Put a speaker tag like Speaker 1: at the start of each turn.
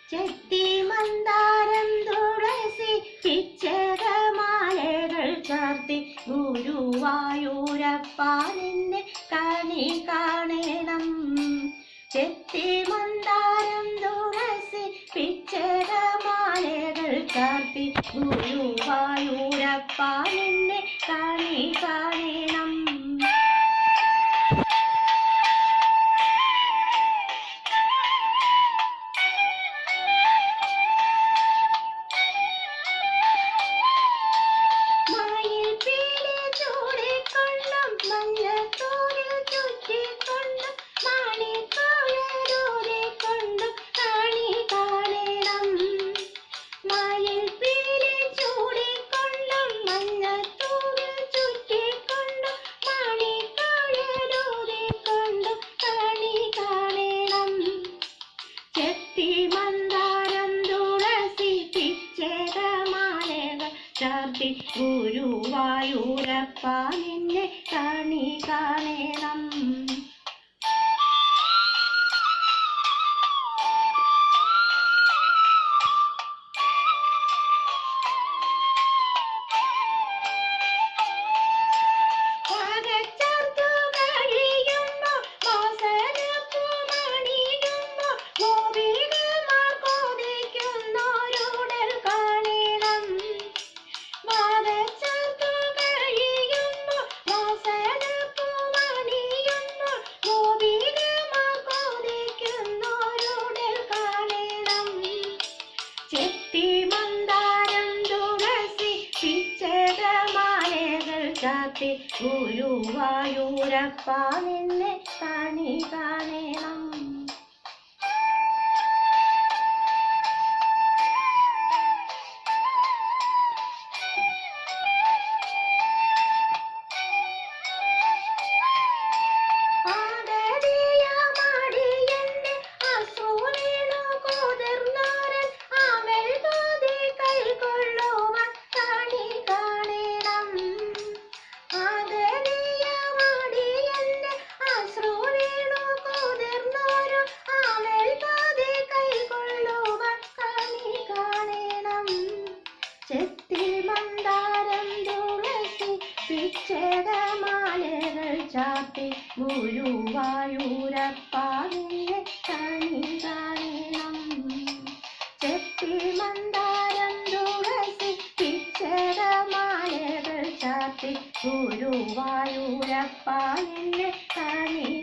Speaker 1: ചെത്തി മന്ദാരം തുളസി പിച്ചകമാലകൾ ചാർത്തി ഗുരുവായൂരപ്പ നിന്നെ കണി കാണണം. ചെത്തി മന്ദാരം തുളസി പിച്ചകമാലകൾ ചാർത്തി ഗുരുവായൂരപ്പ നിന്നെ കണി കാണണം. ചാർത്തി ഗുരുവായൂരപ്പ നിന്നെ കണി കാണണം. ചാർത്തി ഗുരുവായൂരപ്പ നിന്നെ കണി കാണണം. ചെത്തി മന്ദാരം തുളസി പിച്ചകമാലകൾ ചാർത്തി ഗുരുവായൂരപ്പ നിന്നെ കണി കാണണം. ചെത്തി മന്ദാരം തുളസി പിച്ചകമാലകൾ ചാർത്തി ഗുരുവായൂരപ്പ നിന്നെ കണി